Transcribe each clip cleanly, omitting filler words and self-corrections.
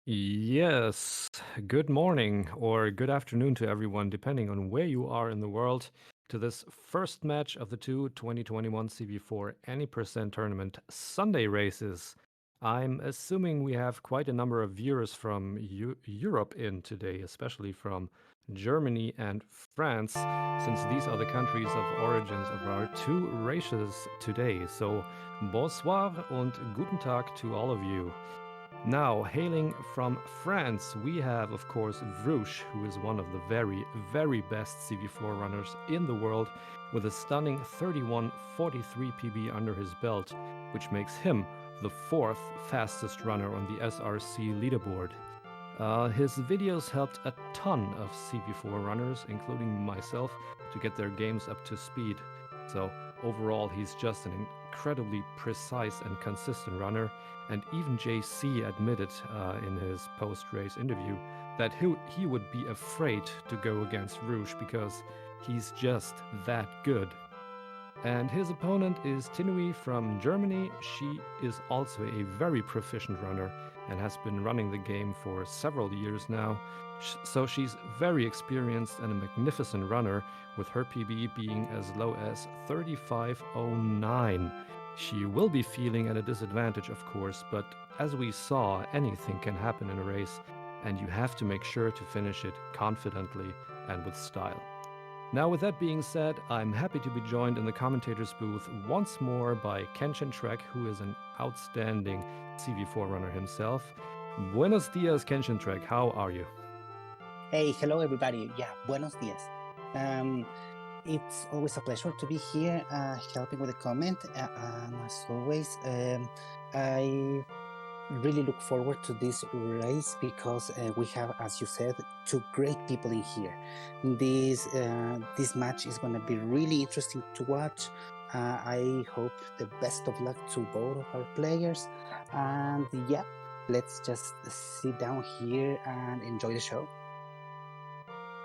Yes, good morning or good afternoon to everyone, depending on where you are in the world, to this first match of the 2021 CV4 Any Percent Tournament Sunday races. I'm assuming we have quite a number of viewers from Europe in today, especially from Germany and France, since these are the countries of origins of our two races today. So, bonsoir und guten Tag to all of you. Now, hailing from France, we have, of course, Vruche, who is one of the very, very best CV4 runners in the world, with a stunning 31:43 PB under his belt, which makes him the fourth fastest runner on the SRC leaderboard. His videos helped a ton of CV4 runners, including myself, to get their games up to speed. So overall, he's just an incredibly precise and consistent runner. And even JC admitted in his post-race interview that he would be afraid to go against Vruche because he's just that good. And his opponent is Tinnue from Germany. She is also a very proficient runner and has been running the game for several years now. So she's very experienced and a magnificent runner, with her PB being as low as 35:09. She will be feeling at a disadvantage, of course, but as we saw, anything can happen in a race, and you have to make sure to finish it confidently and with style. Now, with that being said, I'm happy to be joined in the commentator's booth once more by Kenshin Trek, who is an outstanding CV4 runner himself. Buenos dias, Kenshin Trek. How are you? Hey, hello everybody. Yeah, buenos dias. It's always a pleasure to be here helping with the comment. And as always, I really look forward to this race because we have, as you said, two great people in here. This match is going to be really interesting to watch. I hope the best of luck to both of our players. And yeah, let's just sit down here and enjoy the show.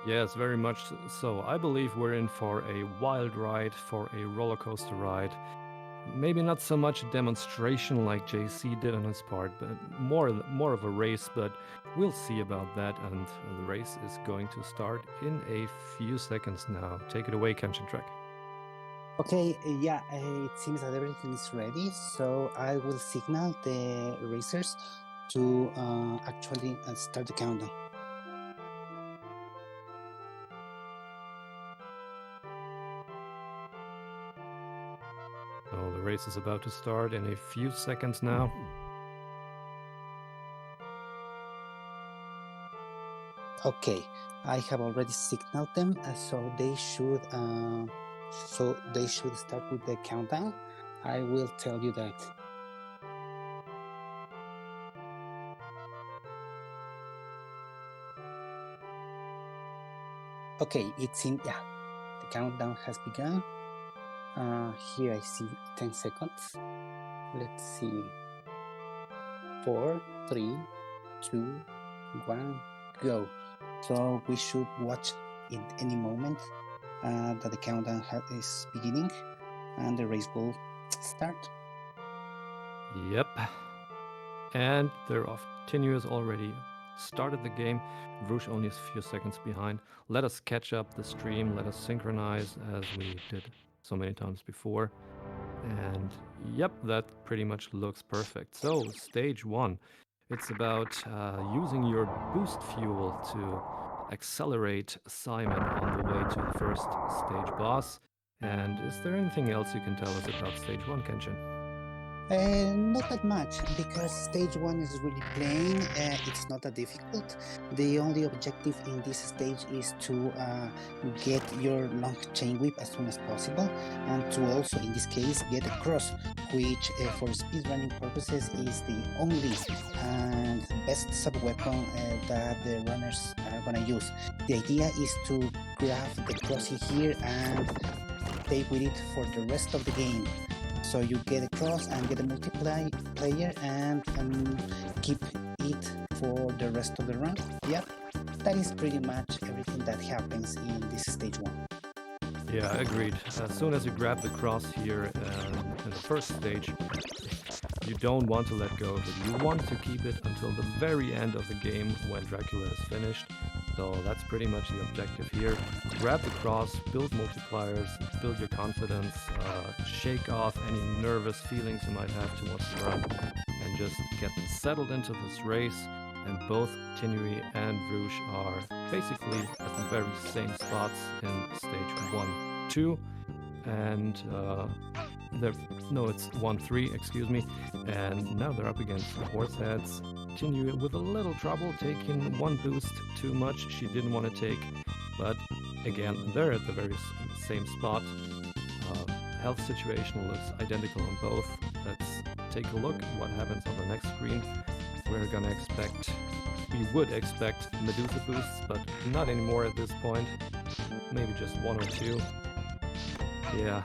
Yes, very much so. I believe we're in for a wild ride, for a roller coaster ride. Maybe not so much a demonstration like JC did on his part, but more of a race, but we'll see about that, and the race is going to start in a few seconds now. Take it away, Kenshin Trek. Okay, yeah, it seems that everything is ready, so I will signal the racers to actually start the countdown. So the race is about to start in a few seconds now. Okay, I have already signaled them, so they should start with the countdown. I will tell you that. Okay, it's in. Yeah, the countdown has begun. Here I see 10 seconds. Let's see. 4, 3, 2, 1, go. So we should watch in any moment that the countdown is beginning and the race will start. Yep. And they're off. Tinnue has already started the game. Vruche only a few seconds behind. Let us catch up the stream. Let us synchronize as we did so many times before. And yep, that pretty much looks perfect. So, stage one. It's about using your boost fuel to accelerate Simon on the way to the first stage boss. And is there anything else you can tell us about stage one, Kenshin? Not that much, because stage 1 is really plain. It's not that difficult. The only objective in this stage is to get your long chain whip as soon as possible, and to also, in this case, get a cross, which for speedrunning purposes is the only and best sub-weapon that the runners are gonna use. The idea is to grab the cross in here and stay with it for the rest of the game. So you get a cross and get a multiplayer and keep it for the rest of the run. Yep, that is pretty much everything that happens in this stage 1. Yeah, agreed. As soon as you grab the cross here in the first stage, you don't want to let go of it. You want to keep it until the very end of the game when Dracula is finished. So that's pretty much the objective here. Grab the cross, build multipliers, build your confidence, shake off any nervous feelings you might have towards the run, and just get settled into this race. And both Tinnue and Vruche are basically at the very same spots in stage 1, 2, and it's 1-3, excuse me, and now they're up against the horse heads. Tinnue with a little trouble taking one boost too much she didn't want to take, but again, they're at the very same spot. Health situation looks identical on both. Let's take a look at what happens on the next screen. We would expect Medusa boosts, but not anymore at this point. Maybe just 1 or 2. Yeah.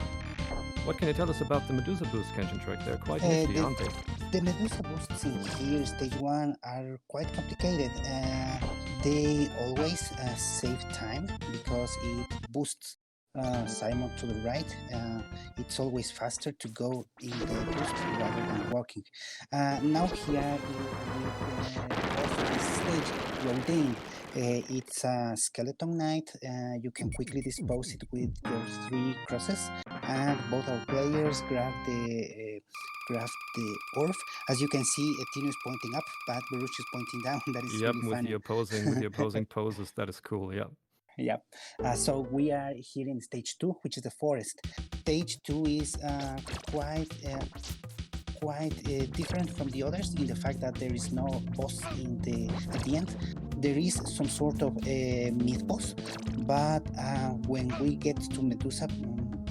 What can you tell us about the Medusa boost, Kenshin Trek? They're quite nifty, aren't they? The Medusa boosts in here, stage 1, are quite complicated. They always save time because it boosts Simon to the right. It's always faster to go in the boost rather than walking. Now here also this stage, Rodin, it's a skeleton knight. You can quickly dispose it with your 3 crosses, and both our players grab the orb. As you can see, Tinnue is pointing up, but Vruche is pointing down. That is really with funny. the opposing poses. That is cool. Yeah. Yeah. So we are here in stage 2, which is the forest. Stage 2 is quite different from the others in the fact that there is no boss at the end. There is some sort of mid boss, but when we get to Medusa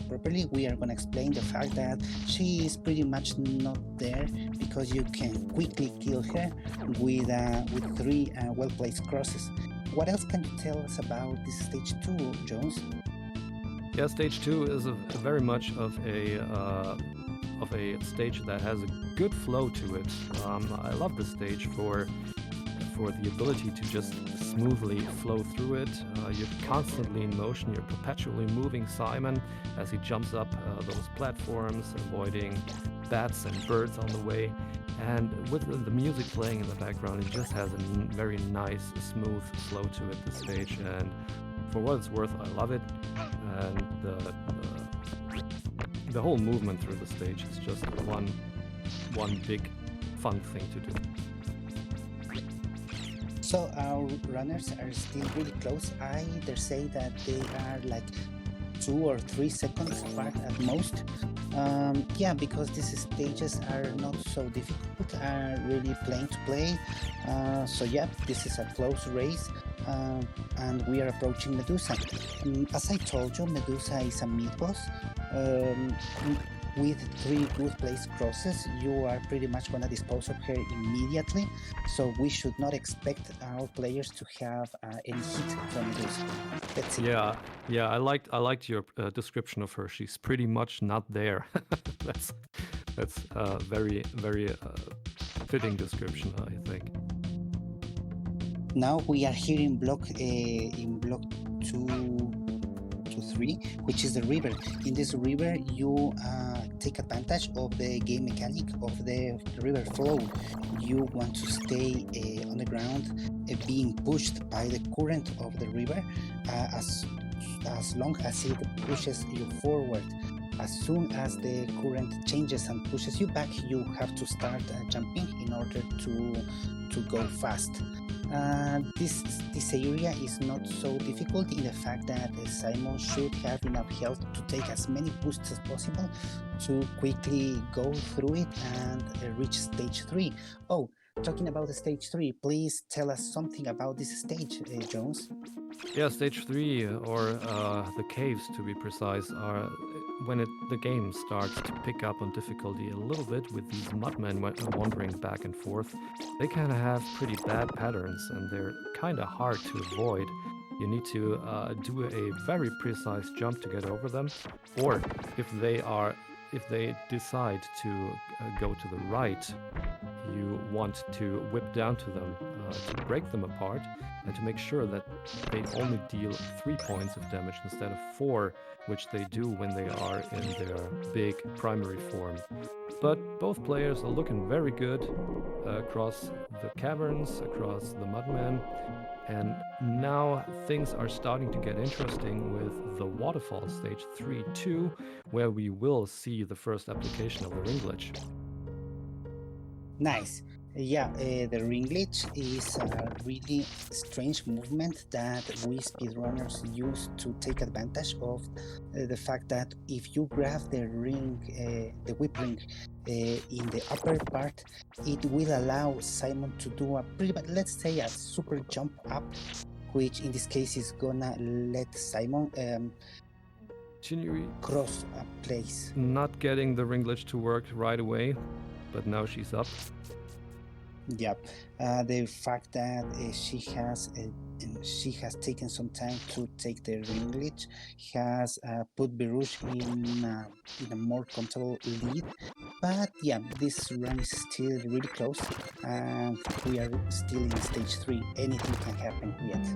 properly, we are going to explain the fact that she is pretty much not there because you can quickly kill her with 3 well-placed crosses. What else can you tell us about this stage 2, Jones? Yeah, stage 2 is very much of a stage that has a good flow to it. I love this stage for the ability to just smoothly flow through it. You're constantly in motion. You're perpetually moving Simon as he jumps up those platforms, avoiding bats and birds on the way. And with the music playing in the background, it just has a very nice, smooth flow to it, this stage. And for what it's worth, I love it. And the whole movement through the stage is just one big fun thing to do. So our runners are still really close. I dare say that they are like 2 or 3 seconds apart at most. Because these stages are not so difficult, are really plain to play. This is a close race, and we are approaching Medusa. As I told you, Medusa is a mid boss. With 3 good placed crosses, you are pretty much going to dispose of her immediately. So we should not expect our players to have any hit from Medusa. That's it. Yeah. I liked your description of her. She's pretty much not there. that's very fitting description, I think. Now we are here in block 2 to 3, which is the river. In this river, you take advantage of the game mechanic of the river flow. You want to stay on the ground, being pushed by the current of the river as long as it pushes you forward. As soon as the current changes and pushes you back, you have to start jumping in order to go fast. This area is not so difficult in the fact that Simon should have enough health to take as many boosts as possible to quickly go through it and reach stage 3. Oh, talking about the stage 3, please tell us something about this stage, Jones. Yeah, stage 3, or the caves to be precise, are when the game starts to pick up on difficulty a little bit with these mudmen wandering back and forth. They kind of have pretty bad patterns and they're kind of hard to avoid. You need to do a very precise jump to get over them, or if if they decide to go to the right, you want to whip down to them to break them apart and to make sure that they only deal 3 points of damage instead of 4, which they do when they are in their big primary form. But both players are looking very good across the caverns, across the Mudman, and now things are starting to get interesting with the Waterfall stage 3-2, where we will see the first application of the ring glitch. Nice. Yeah, the ring glitch is a really strange movement that we speedrunners use to take advantage of the fact that if you grab the ring, the whip ring, in the upper part, it will allow Simon to do a pretty, let's say, a super jump up, which in this case is gonna let Simon Tinnue cross a place. not getting the ring glitch to work right away, but now she's up. Yep, the fact that she has taken some time to take the ring glitch has put Vruche in a more comfortable lead. But yeah, this run is still really close, and we are still in stage 3. Anything can happen yet.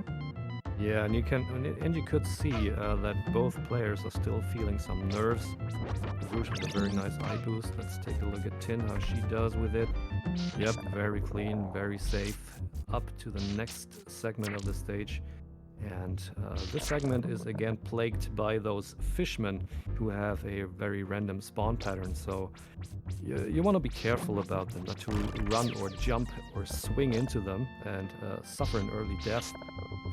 Yeah, and you could see that both players are still feeling some nerves. Vruche with a very nice eye boost. Let's take a look at Tin, how she does with it. Yep, very clean, very safe. Up to the next segment of the stage. And this segment is again plagued by those fishmen who have a very random spawn pattern. So you want to be careful about them, not to run or jump or swing into them and suffer an early death.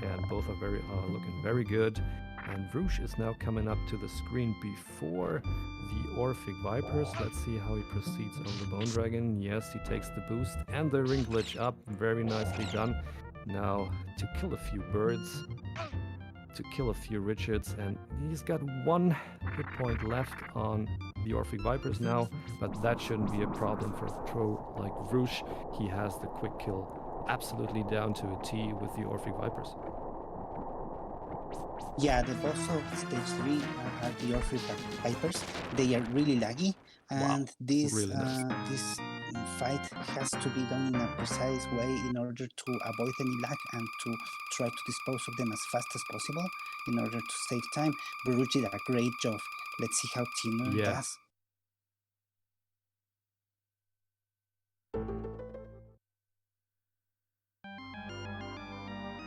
And both are looking very good. And Vruche is now coming up to the screen before the Orphic Vipers. Let's see how he proceeds over the Bone Dragon. Yes, he takes the boost and the ring glitch up. Very nicely done. Now to kill a few birds, to kill a few Richards, and he's got 1 hit point left on the Orphic Vipers now, but that shouldn't be a problem for a pro like Vruche. He has the quick kill absolutely down to a T with the Orphic Vipers. Yeah, the boss of stage 3 are the Orphic Vipers. They are really laggy, and Wow, this really nice. this fight has to be done in a precise way in order to avoid any lag and to try to dispose of them as fast as possible in order to save time. Vruche did a great job. Let's see how Tinnue does.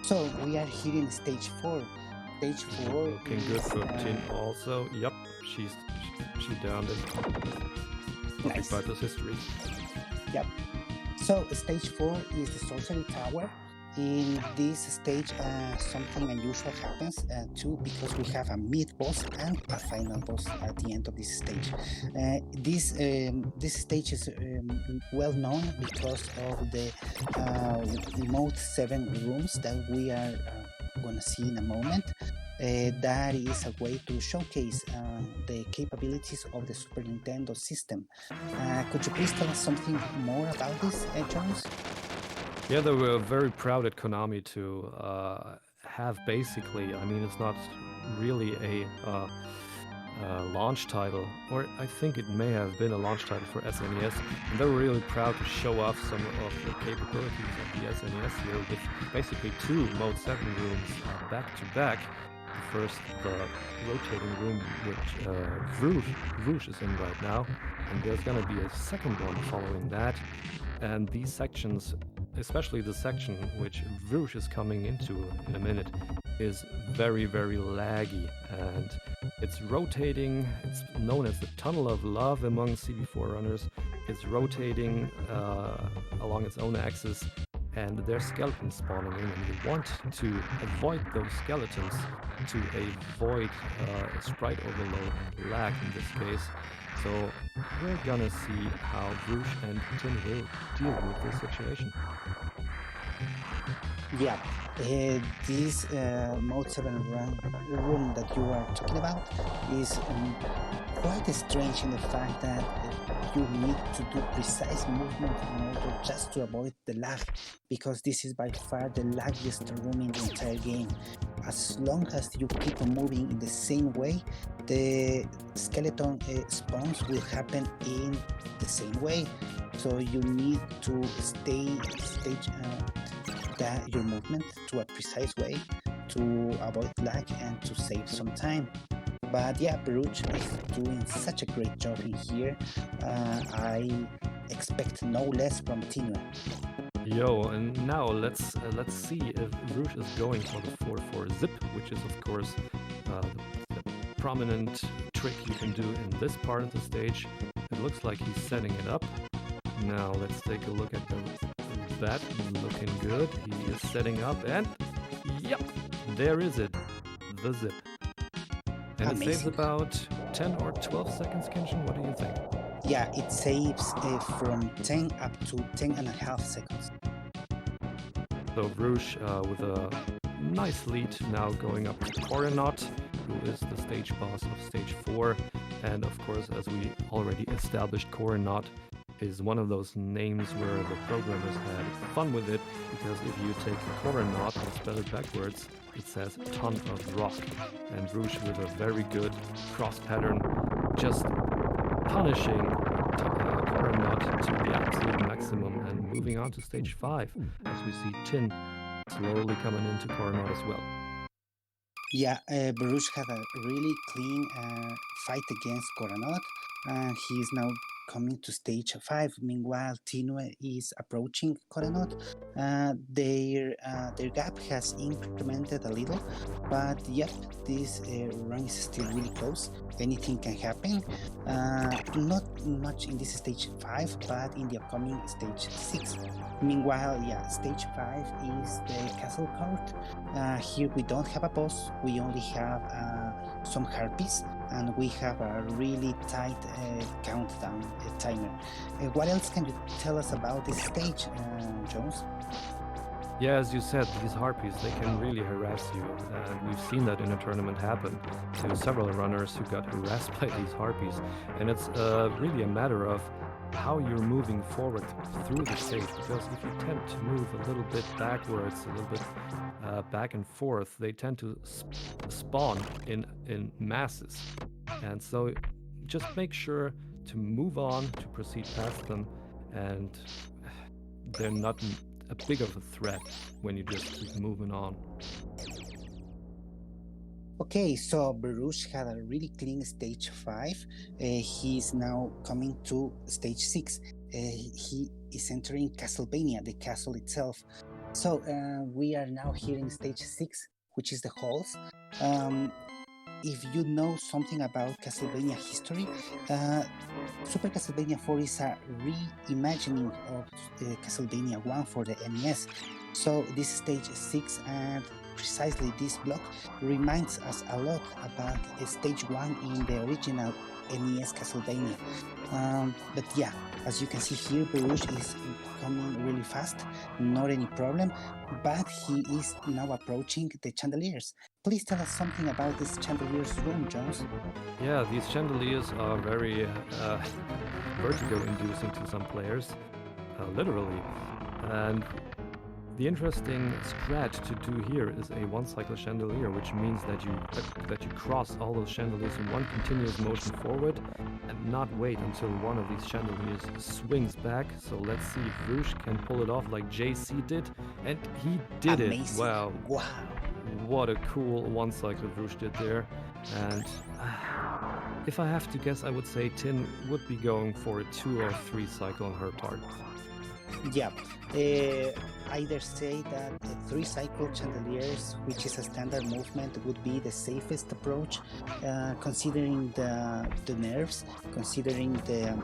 So we are here in stage 4. Stage 4 looking good for Tin also. Yep, she downed it. Nice. Vipers history. Yep. So stage 4 is the sorcery tower. In this stage, something unusual happens too, because we have a mid boss and a final boss at the end of this stage. This stage is well known because of the mode 7 rooms that we are going to see in a moment. That is a way to showcase the capabilities of the Super Nintendo system. Could you please tell us something more about this, Jones? Yeah, they were very proud at Konami to have basically, I mean, it's not really a launch title, or I think it may have been a launch title for SNES, and they were really proud to show off some of the capabilities of the SNES here with basically 2 Mode 7 rooms back to back. First, the rotating room which Vruche is in right now, and there's gonna be a second one following that. And these sections, especially the section which Vruche is coming into in a minute, is very, very laggy, and it's rotating. It's known as the Tunnel of Love among CB4 runners. It's rotating along its own axis, and there's skeletons spawning in, and you want to avoid those skeletons to avoid sprite overload lag in this case. So we're gonna see how Vruche and Tinnue deal with this situation. Yeah, this Mode 7 room that you are talking about is quite strange in the fact that you need to do precise movement in order just to avoid the lag, because this is by far the laggiest room in the entire game. As long as you keep on moving in the same way, the skeleton spawns will happen in the same way. So you need to stage your movement to a precise way to avoid lag and to save some time. But yeah, Vruche is doing such a great job in here. I expect no less from Tinnue. Yo, and now let's see if Vruche is going for the 4-4 zip, which is of course the prominent trick you can do in this part of the stage. It looks like he's setting it up. Now let's take a look at that. Looking good. He is setting up, and yep, there is it, the zip. And Amazing. it saves about 10 or 12 seconds, Kenshin. What do you think? Yeah, it saves from 10 up to 10 and a half seconds. So Vruche with a nice lead now going up to Coronot, who is the stage boss of stage 4. And of course, as we already established, Coronot is one of those names where the programmers had fun with it, because if you take Coronot and spell it backwards, it says ton of rock. And Vruche with a very good cross pattern, just punishing Coronot to the absolute maximum and moving on to stage 5, as we see Tin slowly coming into Coronot as well. Yeah, Vruche had a really clean fight against Coronot, and he is now coming to stage 5. Meanwhile, Tinnue is approaching Coronot. Their gap has incremented a little, but yep, this run is still really close. Anything can happen. Not much in this stage 5, but in the upcoming stage 6. Meanwhile, yeah, stage 5 is the castle court. Here we don't have a boss, we only have some harpies, and we have a really tight countdown timer. What else can you tell us about this stage, Jones? Yeah, as you said, these harpies, they can really harass you. And we've seen that in a tournament happen to several runners who got harassed by these harpies. And it's really a matter of how you're moving forward through the stage, because if you tend to move a little bit backwards, a little bit back and forth, they tend to spawn in masses. And so just make sure to move on, to proceed past them, and they're not a big of a threat when you just keep moving on. Okay, so Vruche had a really clean stage 5. He's now coming to stage 6. He is entering Castlevania, the castle itself. So we are now here in stage 6, which is the halls. If you know something about Castlevania history, Super Castlevania 4 is a reimagining of Castlevania 1 for the NES. So this stage 6 and precisely this block reminds us a lot about stage 1 in the original NES Castlevania. But yeah, as you can see here, Vruche is coming really fast, not any problem, but he is now approaching the chandeliers. Please tell us something about this chandeliers room, Jones. Yeah, these chandeliers are very vertigo-inducing to some players, literally. And the interesting strat to do here is a one-cycle chandelier, which means that you cross all those chandeliers in one continuous motion forward and not wait until one of these chandeliers swings back. So let's see if Vruche can pull it off like JC did, and he did Amazing. it. Wow. What a cool one-cycle Vruche did there. And if I have to guess, I would say Tin would be going for a 2 or 3 cycle on her part. Yeah, either say that 3 cycle chandeliers, which is a standard movement, would be the safest approach, considering the nerves, considering the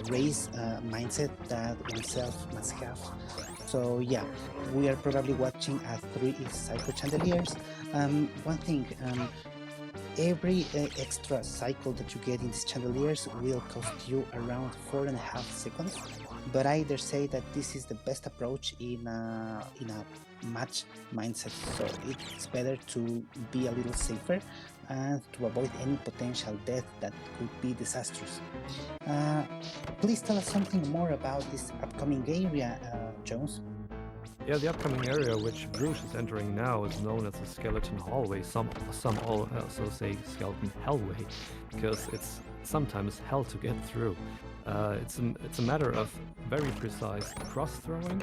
race mindset that himself must have. So yeah, we are probably watching 3 cycle chandeliers. One thing, Every extra cycle that you get in these chandeliers will cost you around 4.5 seconds. But I dare say that this is the best approach in a match mindset. So it's better to be a little safer and to avoid any potential death that could be disastrous. Uh, Please tell us something more about this upcoming area, Jones. Yeah, the upcoming area which Vruche is entering now is known as the Skeleton Hallway. Some also say Skeleton Hellway, because it's sometimes hell to get through. It's a matter of very precise cross throwing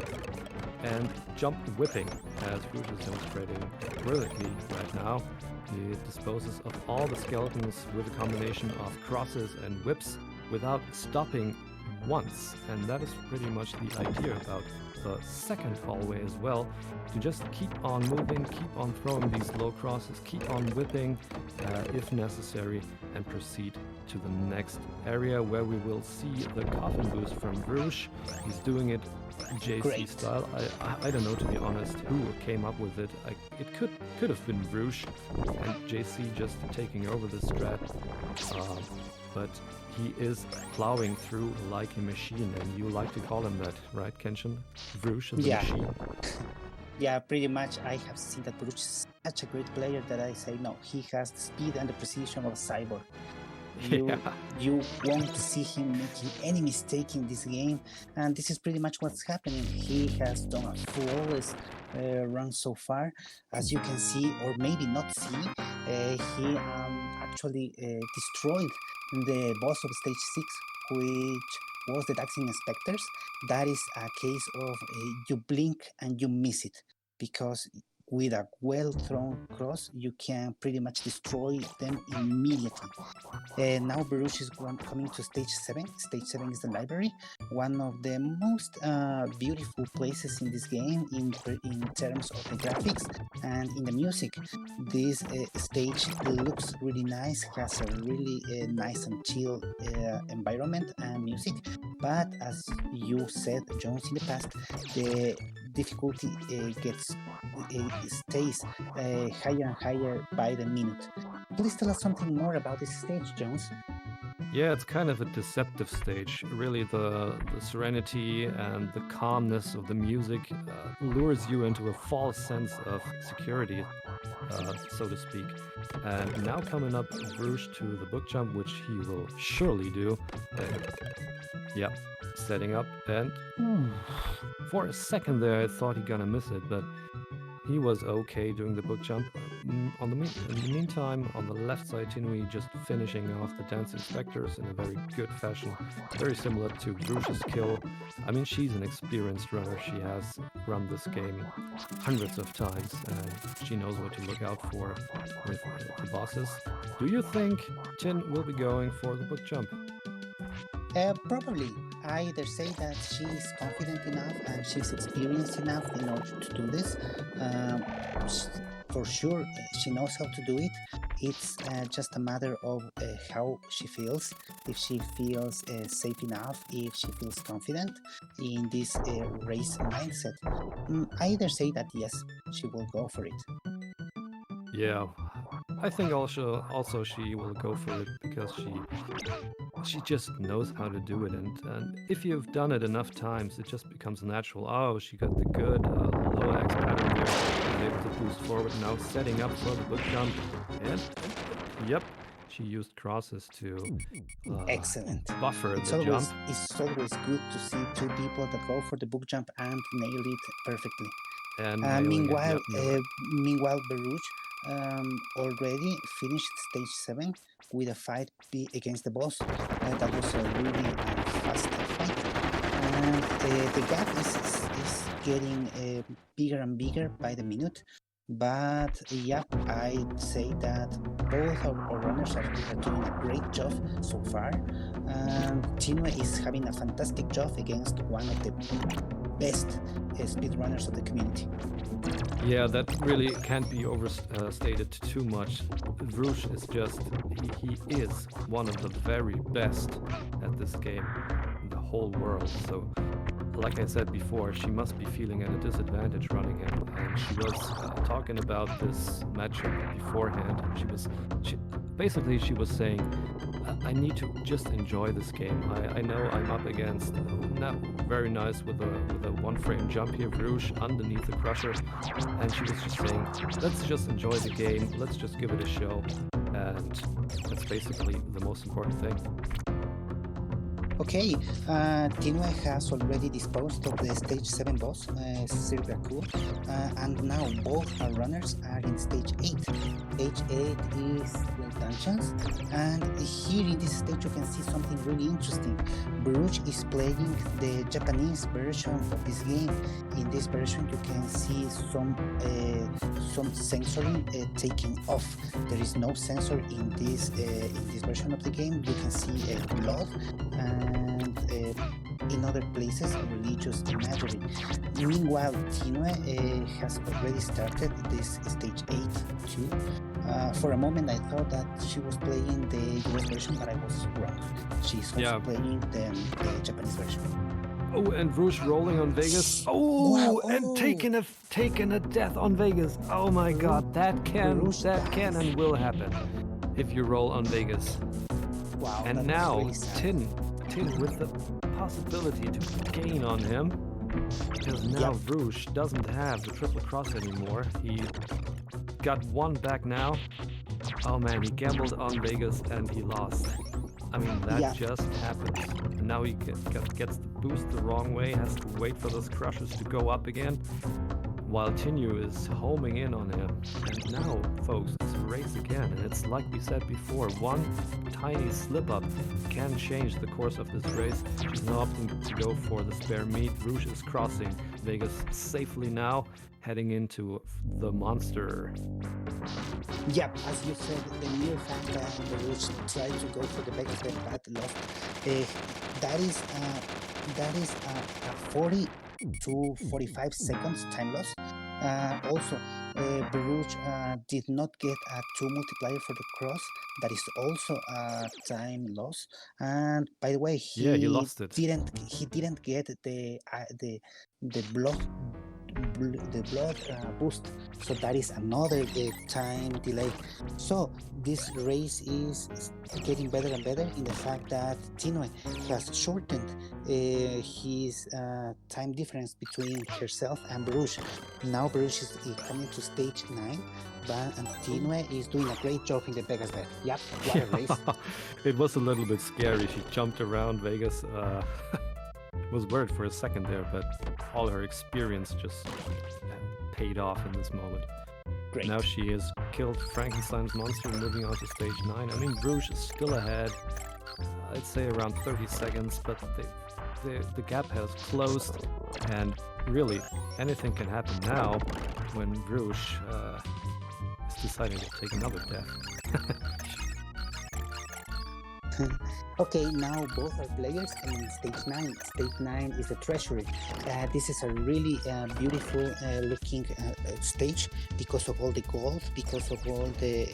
and jump whipping, as Vruche is demonstrating brilliantly right now. He disposes of all the skeletons with a combination of crosses and whips without stopping once, and that is pretty much the idea about the second hallway as well, to just keep on moving, keep on throwing these low crosses, keep on whipping if necessary, and proceed to the next area where we will see the coffin boost from Vruche. He's doing it JC Great. style. I don't know, to be honest, who came up with it. It could have been Vruche and JC just taking over the strat, but he is plowing through like a machine, and you like to call him that, right, Kenshin? Vruche is a Yeah. machine. Yeah, pretty much. I have seen that Vruche is such a great player that I say, no, he has the speed and the precision of a cyborg. Yeah. You won't see him making any mistake in this game, and this is pretty much what's happening. He has done a flawless run so far, as you can see, or maybe not see. He actually destroyed the boss of stage 6, which was the Daxing Inspectors. That is a case of you blink and you miss it, because with a well thrown cross you can pretty much destroy them immediately. Now Vruche is coming to stage 7. Stage 7 is the library, one of the most beautiful places in this game in terms of the graphics and in the music. This stage looks really nice, has a really nice and chill environment and music, but as you said, Jones, in the past, the difficulty stays higher and higher by the minute. Please tell us something more about this stage, Jones. Yeah, it's kind of a deceptive stage. Really, the serenity and the calmness of the music lures you into a false sense of security, so to speak. And now coming up Vruche to the book jump, which he will surely do. Yeah, setting up, and for a second there I thought he gonna miss it, but he was okay doing the book jump. In the meantime, on the left side, Tinnue just finishing off the Dance Inspectors in a very good fashion, very similar to Vruche's kill. I mean, she's an experienced runner. She has run this game hundreds of times, and she knows what to look out for with the bosses. Do you think Tin will be going for the book jump? Probably. I dare say that she's confident enough and she's experienced enough in order to do this. For sure, she knows how to do it. It's just a matter of how she feels. If she feels safe enough, if she feels confident in this race mindset. I dare say that yes, she will go for it. Yeah, I think also she will go for it, because she just knows how to do it, and if you've done it enough times, it just becomes natural. Oh, she got the good low X pattern there, she's able to boost forward, now setting up for the book jump, and yep, she used crosses to Excellent. buffer It's the always, jump. it's always good to see two people that go for the book jump and nail it perfectly. And nailing it. Meanwhile, Yep. meanwhile, Vruche already finished stage 7 with a fight against the boss. That was a really fast fight, and the gap is getting bigger and bigger by the minute. But yeah, I'd say that both our runners are doing a great job so far. Tinnue is having a fantastic job against one of the best speedrunners of the community. Yeah, that really can't be overstated too much. Vruche is just, he is one of the very best at this game in the whole world. So, like I said before, she must be feeling at a disadvantage running him. And she was talking about this matchup beforehand. basically she was saying, I need to just enjoy this game. I know I'm up against not very nice with a one frame jump here, Vruche underneath the crusher, and she was just saying, let's just enjoy the game, let's just give it a show, and that's basically the most important thing. Okay, Tinnue has already disposed of the stage 7 boss, Sir Gaku, and now both our runners are in stage 8. Stage 8 is the dungeons, and here in this stage you can see something really interesting. Vruche is playing the Japanese version of this game. In this version you can see some sensory taking off. There is no sensor in this version of the game. You can see blood and in other places religious imagery. Meanwhile, Tinnue has already started this stage 8 too. For a moment I thought that she was playing the US version, but I was wrong. She's also playing the Japanese version. Oh, and Vruche rolling on Vegas. Oh, wow, and taking a death on Vegas. Oh my God, that can and will happen if you roll on Vegas. Wow. And now really Tin with the possibility to gain on him, because now Vruche doesn't have the triple cross anymore. He got one back now. Oh man, he gambled on Vegas and he lost. I mean, that just happens. And now he gets the boost the wrong way, has to wait for those crushes to go up again, while Tinnue is homing in on him. And now, folks, it's a race again. And it's like we said before, one tiny slip-up can change the course of this race. She's now opting to go for the spare meat. Vruche is crossing Vegas safely now, heading into the monster. Yep, as you said, the mere fact that Vruche tried to go for the back step but lost, that is a 40 to 45 seconds time loss. Also, Vruche did not get a 2 multiplier for the cross. That is also a time loss. And by the way, he lost it. He didn't get the blood boost, so that is another time delay. So this race is getting better and better in the fact that Tinnue has shortened his time difference between herself and Vruche. Now Vruche is coming to stage 9, and Tinnue is doing a great job in the Vegas bed. Yep, what a race. It was a little bit scary. She jumped around Vegas. Was worried for a second there, but all her experience just paid off in this moment. Great. Now she has killed Frankenstein's monster, moving on to stage 9. I mean, Vruche is still ahead. I'd say around 30 seconds, but the gap has closed, and really anything can happen now when Vruche is deciding to take another death. Okay, now both are players in stage 9. Stage 9 is the treasury. This is a really beautiful looking stage because of all the gold, because of all the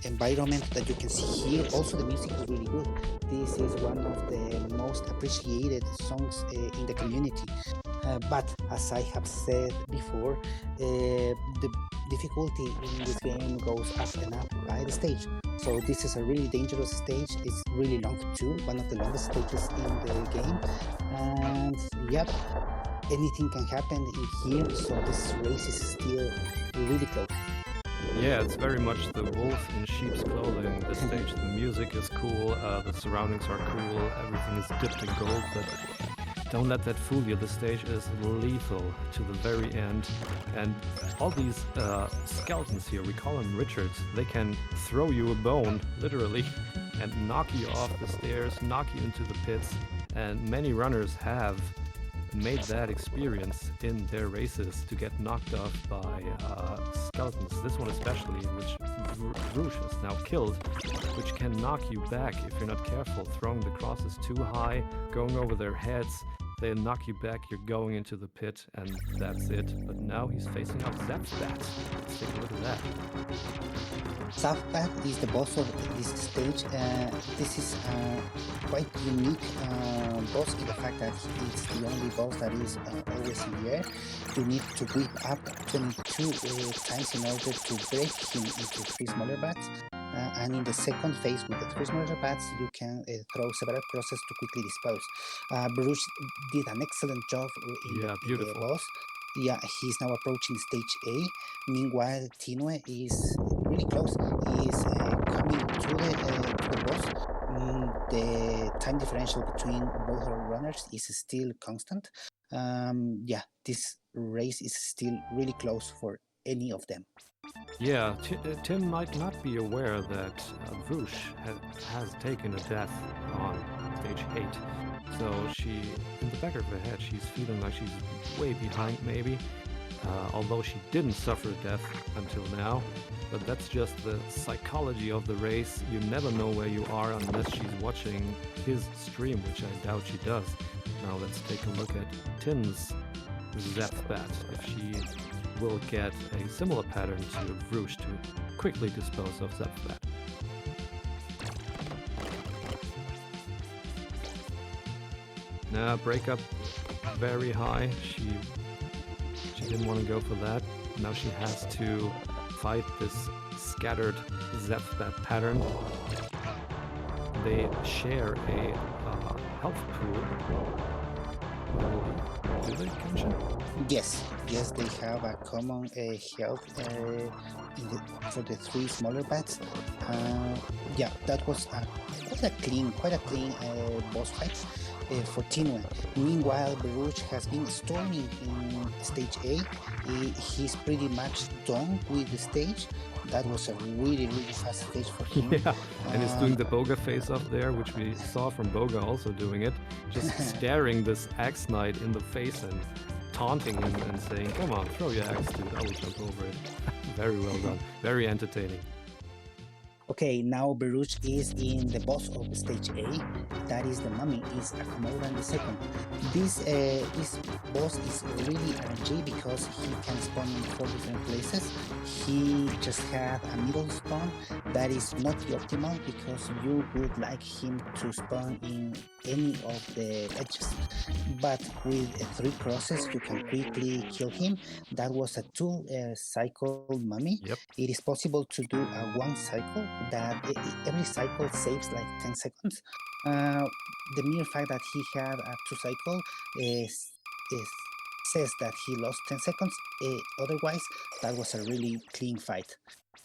environment that you can see here. Also, the music is really good. This is one of the most appreciated songs in the community. But as I have said before, the difficulty in this game goes up and up by the stage. So this is a really dangerous stage. It's really long too, one of the longest stages in the game. And yep, anything can happen in here, so this race is still really close. Yeah, it's very much the wolf in sheep's clothing, this stage. The music is cool, the surroundings are cool, everything is dipped in gold, but don't let that fool you. The stage is lethal to the very end. And all these skeletons here, we call them Richards, they can throw you a bone, literally, and knock you off the stairs, knock you into the pits. And many runners have made that experience in their races to get knocked off by skeletons. This one especially, which Vruche is now killed, which can knock you back if you're not careful. Throwing the crosses too high, going over their heads, they knock you back, you're going into the pit, and that's it. But now he's facing off Zapspat. Let's take a look at that. Zapspat is the boss of this stage. This is quite unique boss in the fact that it's the only boss that is always in the air. You need to whip up 22 times in order to break him into 3 smaller bats. and in the second phase with the three smaller bats, you can throw several crosses to quickly dispose. Vruche did an excellent job Yeah, in the beautiful. boss. Yeah, he's now approaching stage A. Meanwhile, Tinnue is really close. He is coming to the boss. The time differential between both our runners is still constant. Yeah, this race is still really close for any of them. Yeah, Tim might not be aware that Vruche has taken a death on stage 8. So she, in the back of her head, she's feeling like she's way behind maybe, although she didn't suffer death until now. But that's just the psychology of the race. You never know where you are unless she's watching his stream, which I doubt she does. Now let's take a look at Tim's Zepbat, if she will get a similar pattern to Vruche to quickly dispose of Zepbat. Now breakup very high. She didn't want to go for that. Now she has to fight this scattered Zepbat pattern. They share a health pool. Do they, Kenshin? Yes, they have a common health for the three smaller bats. Yeah, that was quite a clean boss fight for Tinnue. Meanwhile, Vruche has been storming in stage A. He's pretty much done with the stage. That was a really fast stage for him. Yeah, and he's doing the Boga face up there, which we saw from Boga also doing it, just staring this Axe Knight in the face and taunting him and saying, "Come on, throw your axe, dude, I will jump over it." Very well done, very entertaining. Okay, now Vruche is in the boss of stage A. That is the mummy, is Akamaura in the second. This boss is really RNG because he can spawn in 4 different places. He just had a middle spawn that is not the optimal because you would like him to spawn in any of the edges. But with 3 crosses, you can quickly kill him. That was a 2 cycle mummy. Yep. It is possible to do a 1 cycle that every cycle saves like 10 seconds. The mere fact that he had a 2 cycle says that he lost 10 seconds. Otherwise, that was a really clean fight.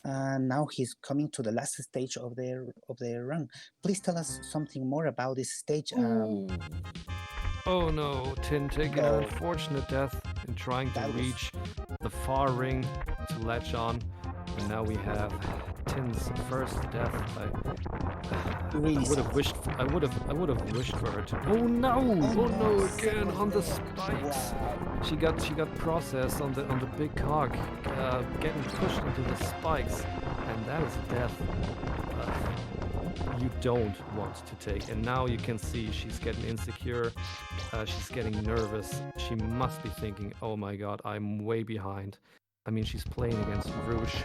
Now he's coming to the last stage of their run. Please tell us something more about this stage. Oh no, Tin taking an unfortunate death in trying to reach the far ring to latch on. And now we have Tin's first death. I would have wished for her to. Oh no again on the spikes. She got processed on the big cog, getting pushed into the spikes, and that is death. You don't want to take. And now you can see she's getting insecure. She's getting nervous. She must be thinking, "Oh my God, I'm way behind." I mean, she's playing against Vruche,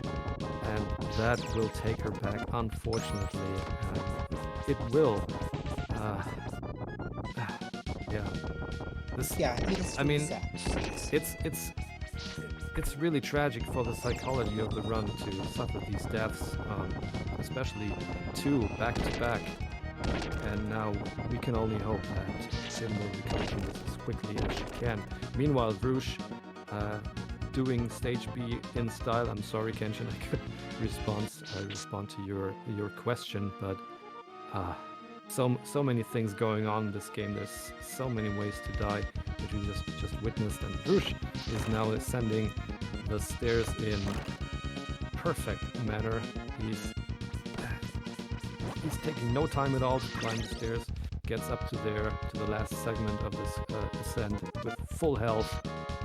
and that will take her back, unfortunately. It will. Yeah. It is. I mean, sad. it's really tragic for the psychology of the run to suffer these deaths, especially 2 back to back. And now we can only hope that Tim will recover from this as quickly as she can. Meanwhile, Vruche, doing stage B in style. I'm sorry, Kenshin, I could respond to your question, but so many things going on in this game. There's so many ways to die, which we just witnessed, and Vruche is now ascending the stairs in perfect manner. He's taking no time at all to climb the stairs. Gets up to the last segment of this ascent with full health,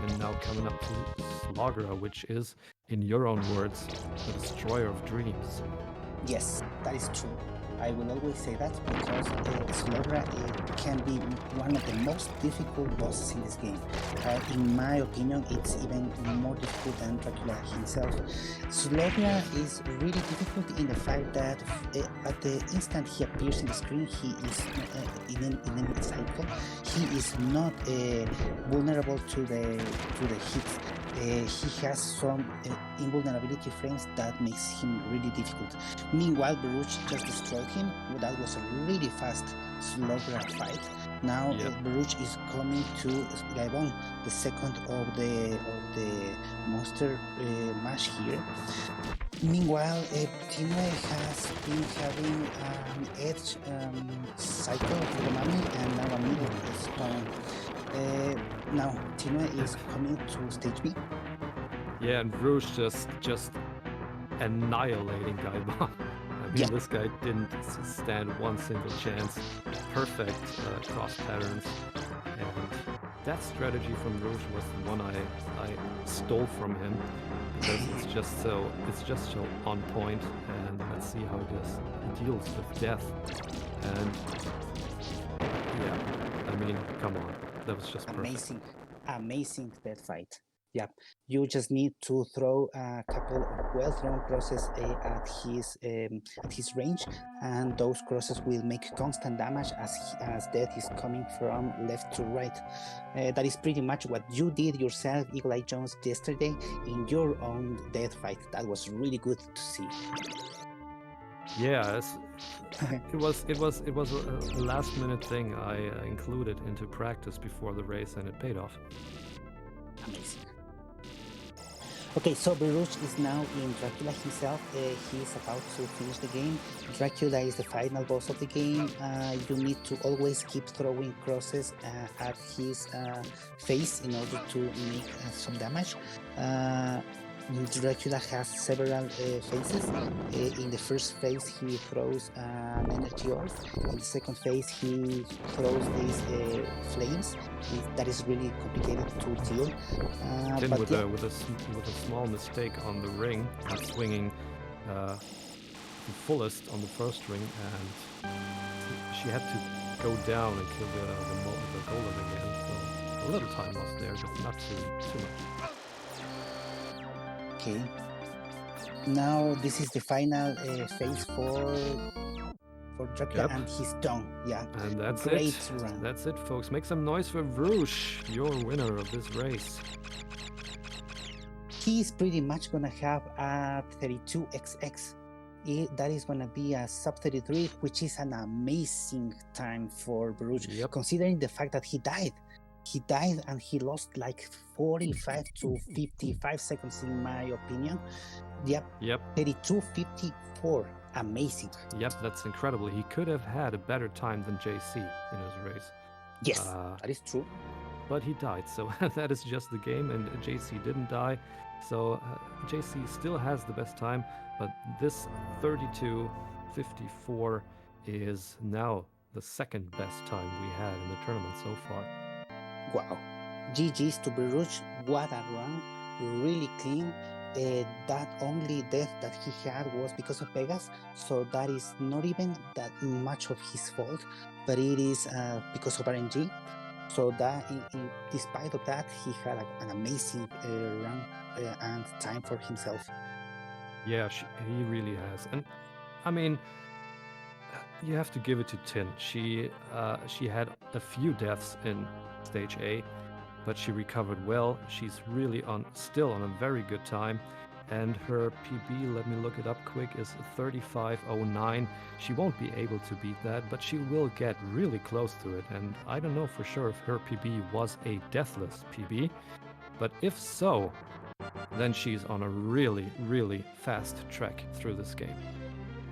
and now coming up to Slogra, which is, in your own words, the destroyer of dreams. Yes, that is true. I will always say that because Slogra can be one of the most difficult bosses in this game. In my opinion, it's even more difficult than Dracula himself. Slogra is really difficult in the fact that at the instant he appears in the screen, he is in any cycle. He is not vulnerable to the hits. He has some invulnerability frames that makes him really difficult. Meanwhile, Vruche just destroyed him. That was a really fast slugger fight. Now Vruche is coming to Gaibon, the second of the monster mash here. Meanwhile, Tinnue has been having an edge cycle for the mummy and now a middle stone. Now Tinnue is coming to stage B. Yeah, and Vruche just annihilating Gaibon. I mean, this guy didn't stand one single chance. Perfect cross patterns, and that strategy from Vruche was the one I stole from him, because it's just so on point. And let's see how he deals with death. And yeah, I mean, come on, that was just perfect. Amazing death fight. Yeah, you just need to throw a couple of well-thrown crosses at his range, and those crosses will make constant damage as death is coming from left to right. That is pretty much what you did yourself, Eagle Eye Jones, yesterday in your own death fight. That was really good to see. Yeah, it was a last-minute thing I included into practice before the race, and it paid off. Amazing. Okay, so Vruche is now in Dracula himself. He's about to finish the game. Dracula is the final boss of the game. You need to always keep throwing crosses at his face in order to make some damage. Dracula has several phases. In the first phase, he throws an energy orb. In the second phase, he throws these flames. That is really complicated to deal. Then with a small mistake on the ring, not swinging the fullest on the first ring, and she had to go down and kill the golem again. So a little time lost there, but not too much. Okay. Now this is the final phase for Dracula, and he's done. Yeah. And that's Great it. Run. That's it, folks. Make some noise for Vruche, your winner of this race. He's pretty much gonna have a 32xx. That is gonna be a sub 33, which is an amazing time for Vruche, considering the fact that he died. He died and he lost like 45 to 55 seconds in my opinion. Yep. 32.54. Amazing. Yep, that's incredible. He could have had a better time than JC in his race. Yes, that is true. But he died, so that is just the game, and JC didn't die. So JC still has the best time, but this 32.54 is now the second best time we had in the tournament so far. Wow. GG's to Vruche. What a run. Really clean. That only death that he had was because of Vegas, so that is not even that much of his fault, but it is because of RNG. So that, despite of that, he had an amazing run and time for himself. Yeah, he really has. And I mean, you have to give it to Tin. She had a few deaths in stage A, but she recovered well. She's really still on a very good time, and her PB, let me look it up quick, is 35.09. She won't be able to beat that, but she will get really close to it, and I don't know for sure if her PB was a deathless PB, but if so, then she's on a really, really fast track through this game.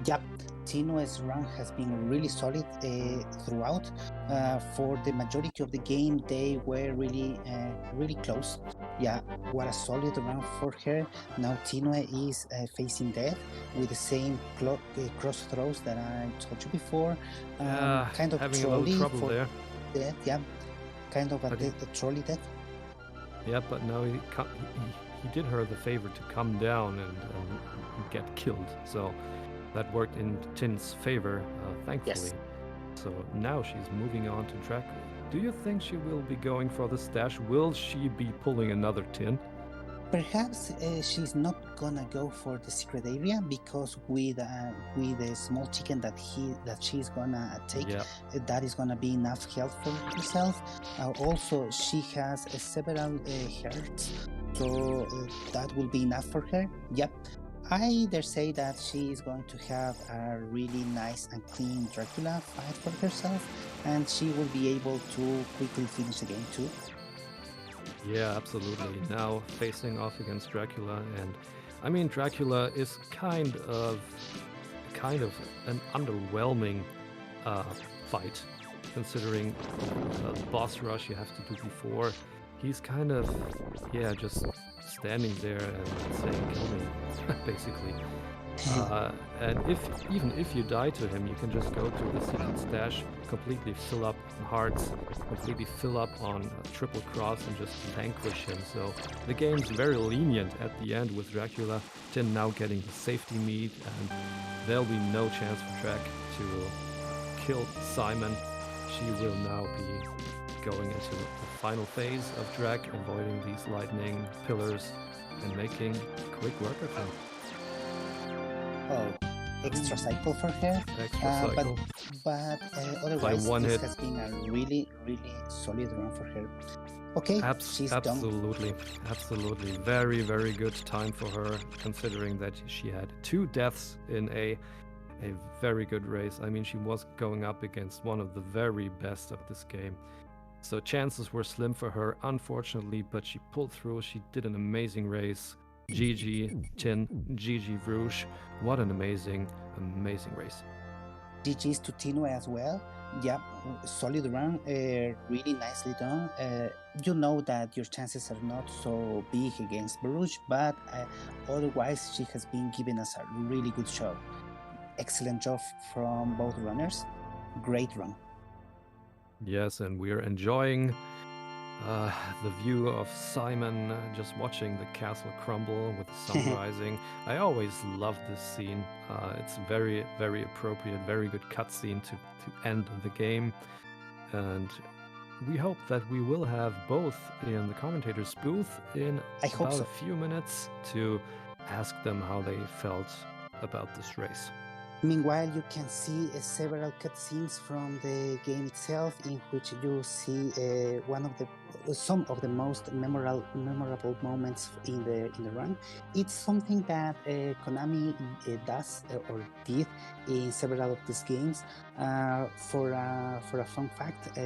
Yep. Tinnue's run has been really solid throughout. For the majority of the game, they were really close. Yeah, what a solid run for her. Now Tinnue is facing death with the same cross throws that I told you before. Kind of having a little trouble there. Death, yeah, kind of a trolley death. Yeah, but now he did her the favor to come down and get killed. So that worked in Tin's favor, thankfully. Yes. So now she's moving on to Dracula. Do you think she will be going for the stash? Will she be pulling another Tin? Perhaps she's not gonna go for the secret area, because with the small chicken that she's gonna take, that is gonna be enough health for herself. Also, she has several hearts, so that will be enough for her. Yep. I dare say that she is going to have a really nice and clean Dracula fight for herself, and she will be able to quickly finish the game too. Yeah, absolutely. Now facing off against Dracula, and I mean Dracula is kind of an underwhelming uh, fight, considering the boss rush you have to do before. He's kind of, yeah, just standing there and saying "kill me," basically. And even if you die to him, you can just go to the secret stash, completely fill up on hearts, completely fill up on triple cross, and just vanquish him. So the game's very lenient at the end with Dracula. Tin now getting the safety meat, and there'll be no chance for Drac to kill Simon. She will now be going into the final phase of Drac, avoiding these lightning pillars and making quick work of him. Oh, extra cycle for her. Extra cycle. But otherwise, one this hit. has been a really, really solid run for her. Okay, she's done. Absolutely. Very, very good time for her, considering that she had 2 deaths in a very good race. I mean, she was going up against one of the very best of this game. So chances were slim for her, unfortunately, but she pulled through. She did an amazing race. GG Tin, GG Vruche. What an amazing race. GG's to Tinnue as well. Yeah, solid run, really nicely done. You know that your chances are not so big against Vruche, but otherwise she has been giving us a really good show. Excellent job from both runners. Great run. Yes, and we're enjoying the view of Simon just watching the castle crumble with the sun rising. I always love this scene. It's very, very appropriate, very good cutscene to end the game. And we hope that we will have both in the commentators' booth in about a few minutes to ask them how they felt about this race. Meanwhile, you can see several cutscenes from the game itself, in which you see some of the most memorable moments in the run. It's something that Konami does or did in several of these games. For a fun fact,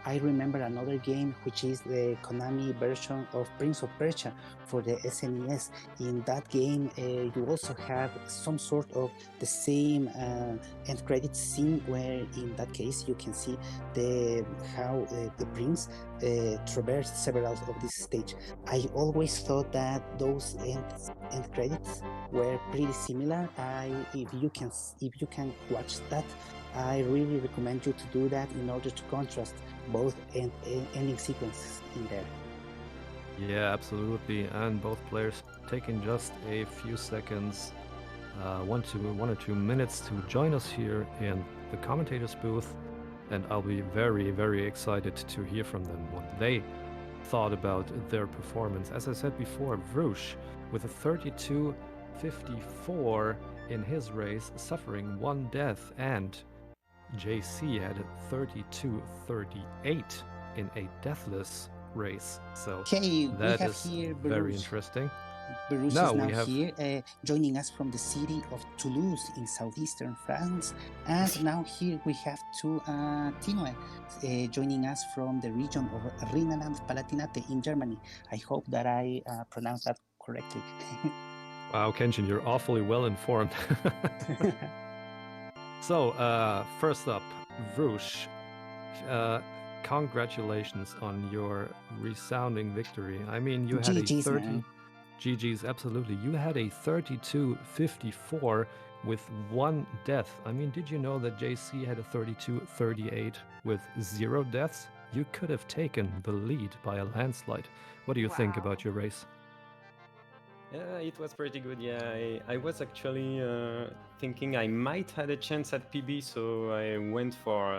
I remember another game, which is the Konami version of Prince of Persia for the SNES. In that game, you also have some sort of the same end credits scene, where in that case you can see how the prince traversed several of this stage. I always thought that those end credits were pretty similar. If you can watch that, I really recommend you to do that in order to contrast both ending sequences in there. Yeah, absolutely. And both players taking just a few seconds, 1 or 2 minutes to join us here in the commentators booth. And I'll be very, very excited to hear from them what they thought about their performance. As I said before, Vruche with a 32-54 in his race, suffering 1 death, and JC had a 32-38 in a deathless race. So that is very interesting. Vruche is now here, joining us from the city of Toulouse in southeastern France. And now here we have Tinnue joining us from the region of Rhineland-Palatinate in Germany. I hope that I pronounced that correctly. Wow, Kenshin, you're awfully well informed. So, first up, Vruche, congratulations on your resounding victory. I mean, you had GG's, a 30... GG's, absolutely. You had a 32-54 with 1 death. I mean, did you know that JC had a 32-38 with 0 deaths? You could have taken the lead by a landslide. What do you think about your race? It was pretty good. Yeah, I was actually thinking I might have a chance at PB, so I went for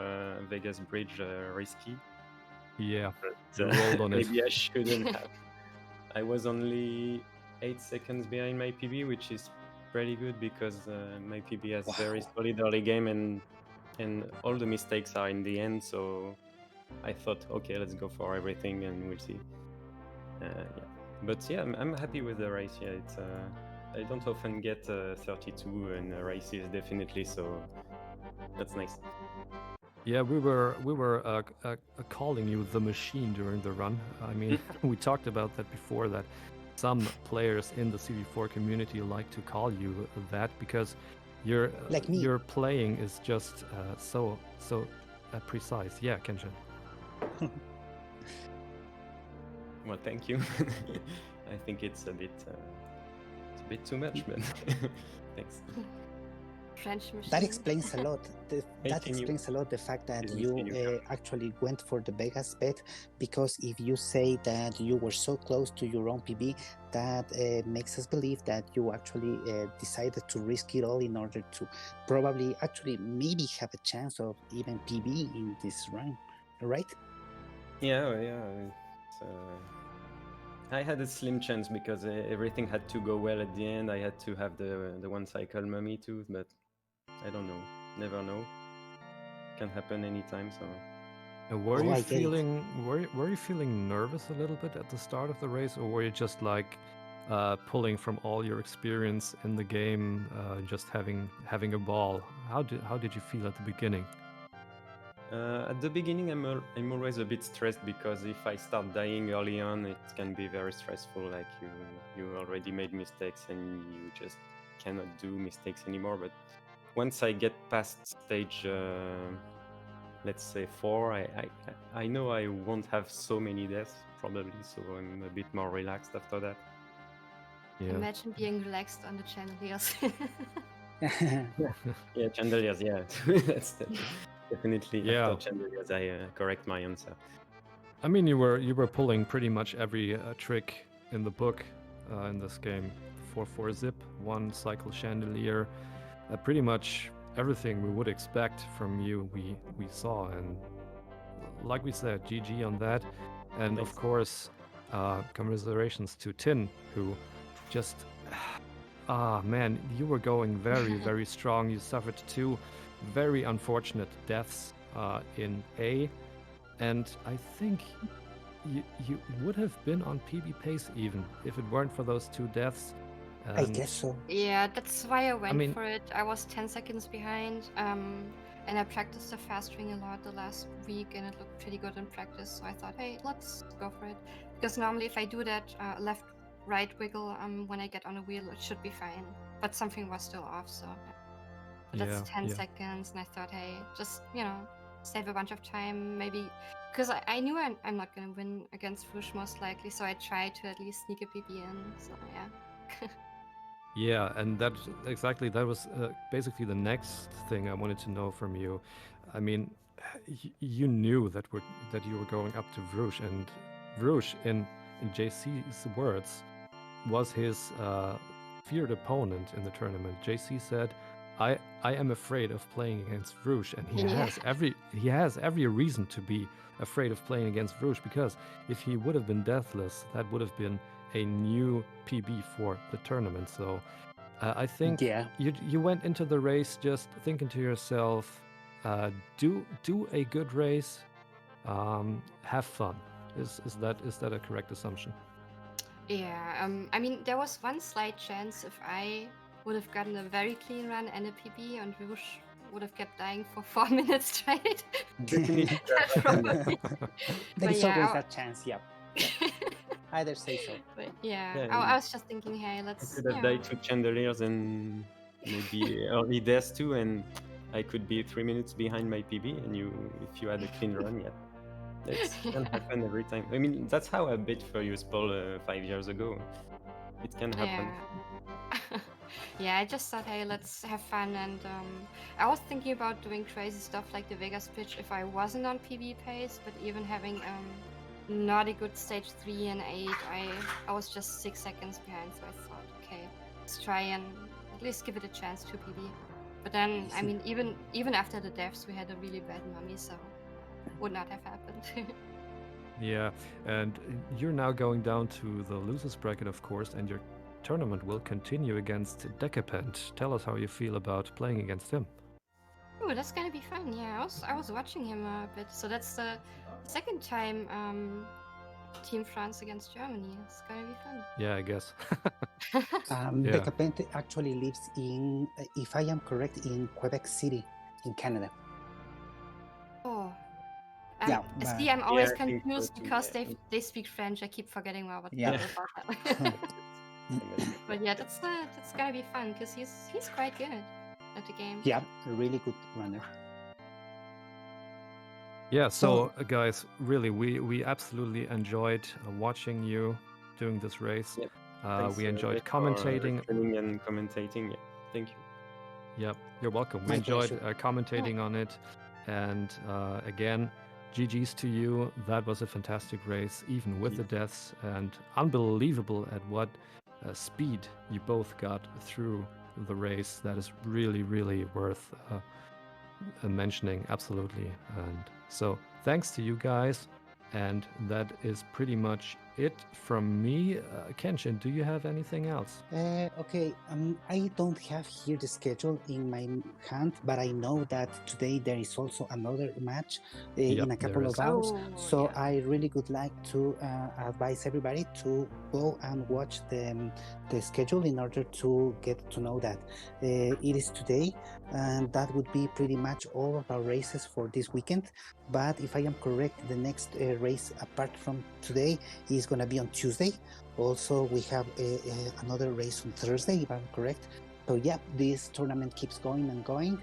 Vegas Bridge risky. Yeah, you rolled on it. Maybe I shouldn't have. I was only 8 seconds behind my PB, which is pretty good because my PB has very solid early game, and all the mistakes are in the end. So I thought, okay, let's go for everything, and we'll see. Yeah. But yeah, I'm happy with the race. Yeah, it's I don't often get 32 in races, definitely. So that's nice. Yeah, we were calling you the machine during the run. I mean, we talked about that before. That some players in the CV4 community like to call you that because your Like me. your playing is just so precise. Yeah, Kenshin. Well, thank you. I think it's a bit too much, but thanks. French machine. That explains a lot. Hey, That Tinnue. explains a lot the fact that Didn't you see you. actually went for the Vegas bet, because if you say that you were so close to your own PB, that makes us believe that you actually decided to risk it all in order to probably actually maybe have a chance of even PB in this run, right? Yeah, yeah. It's, I had a slim chance because everything had to go well at the end. I had to have the one cycle mummy too, but I don't know. Never know. Can happen anytime. So Were Oh, you I get it. feeling were you feeling nervous a little bit at the start of the race, or were you just like pulling from all your experience in the game, just having a ball? How did you feel at the beginning? at the beginning, I'm always a bit stressed because if I start dying early on, it can be very stressful. Like you already made mistakes and you just cannot do mistakes anymore. But once I get past stage, let's say 4, I know I won't have so many deaths probably, so I'm a bit more relaxed after that. Yeah. Imagine being relaxed on the chandeliers. Yeah, chandeliers. Yeah, that's definitely Yeah. after chandeliers. I correct my answer. I mean, you were pulling pretty much every trick in the book in this game. 4-4 zip, one cycle chandelier, pretty much everything we would expect from you. We saw, and like we said, GG on that. And of Thanks. course, commiserations to Tin, who just man, you were going very strong. You suffered 2 very unfortunate deaths in A, and I think you would have been on PB pace even if it weren't for those 2 deaths. I guess so. Yeah, that's why I went mean- for it. I was 10 seconds behind, and I practiced the fast ring a lot the last week, and it looked pretty good in practice. So I thought, hey, let's go for it. Because normally, if I do that left-right wiggle when I get on a wheel, it should be fine. But something was still off, so. But that's 10 seconds, and I thought, hey, just save a bunch of time, maybe. Because I knew I'm not gonna win against Vruche most likely, so I tried to at least sneak a PB in. So yeah. Yeah, and that was basically the next thing I wanted to know from you. I mean, you knew that you were going up to Vruche, and Vruche, in JC's words, was his feared opponent in the tournament. JC said, I am afraid of playing against Vruche," and he has every reason to be afraid of playing against Vruche, because if he would have been deathless, that would have been a new PB for the tournament. So I think you went into the race just thinking to yourself, do a good race, have fun. Is that a correct assumption? Yeah, I mean, there was one slight chance if I would have gotten a very clean run and a PB, and Vruche would have kept dying for 4 minutes straight. There is always that chance, yeah. Either say so. But I was just thinking, hey, let's. I could have died to chandeliers and maybe early deaths too, and I could be 3 minutes behind my PB. And if you had a clean run, that can happen every time. I mean, that's how I bet for you, Spol, 5 years ago. It can happen. Yeah, I just thought, hey, let's have fun, and I was thinking about doing crazy stuff like the Vegas pitch if I wasn't on PB pace, but even having not a good stage 3 and 8, I was just 6 seconds behind, so I thought, okay, let's try and at least give it a chance to PB. But then, I mean, even after the deaths, we had a really bad mummy, so would not have happened. Yeah, and you're now going down to the losers bracket, of course, and your tournament will continue against Decapent. Tell us how you feel about playing against him. Oh, that's gonna be fun. Yeah, I was watching him a bit. So that's the second time Team France against Germany. It's gonna be fun. Yeah, I guess. The Yeah. Capente actually lives in, if I am correct, in Quebec City, in Canada. Oh. Yeah, See, but I'm Yeah, always I think so confused too. because Yeah. they speak French. I keep forgetting about yeah. that. But yeah, that's gonna be fun because he's quite good at the game. Yeah, a really good runner. Yeah, so guys, really, we absolutely enjoyed watching you doing this race. Yep. Thanks, We enjoyed Jay, for commentating. streaming and commentating. Yeah, thank you. Yep, you're welcome. We My enjoyed pleasure. commentating on it. And again, GG's to you. That was a fantastic race, even with the deaths, and unbelievable at what speed you both got through the race. That is really, really worth mentioning, absolutely. And so thanks to you guys. And that is pretty much it from me. Kenshin, do you have anything else? Okay, I don't have here the schedule in my hand, but I know that today there is also another match Yep, in a there couple is. of hours. Oh, So yeah. I really would like to advise everybody to go and watch the schedule in order to get to know that it is today, and that would be pretty much all of our races for this weekend. But if I am correct, the next race apart from today is going to be on Tuesday. Also, we have another race on Thursday, if I'm correct. So yeah, this tournament keeps going and going.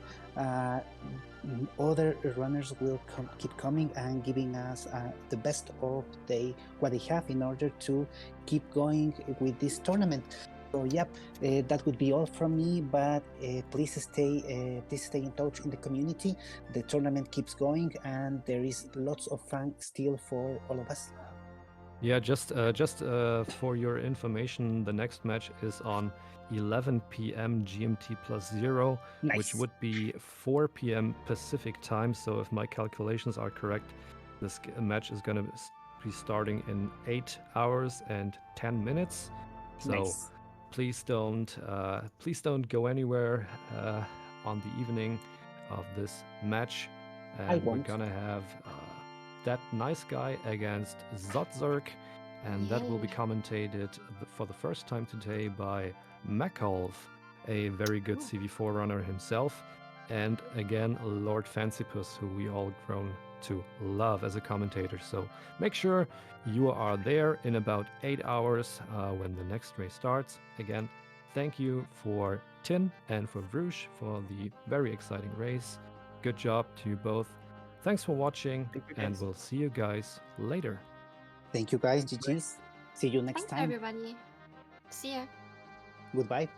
Other runners will keep coming and giving us the best of what they have in order to keep going with this tournament. So yep, that would be all from me. But please stay in touch in the community. The tournament keeps going, and there is lots of fun still for all of us. Yeah, just for your information, the next match is on 11 p.m. GMT +0, which Nice. would be 4 p.m. Pacific time. So if my calculations are correct, this match is going to be starting in 8 hours and 10 minutes. So Nice. please don't go anywhere on the evening of this match. And we're won't. gonna have that nice guy against Zotzerk, and that will be Yay. commentated for the first time today by Makalv, a very good CV4 runner himself, and again Lord Fancypuss, who we all grown to love as a commentator. So make sure you are there in about 8 hours when the next race starts. Again, thank you for Tin and for Vruche for the very exciting race. Good job to you both. Thanks for watching, Thank you, and guys. we'll see you guys later. Thank you guys, GG's. See you next Thanks, time. everybody. See ya. Goodbye.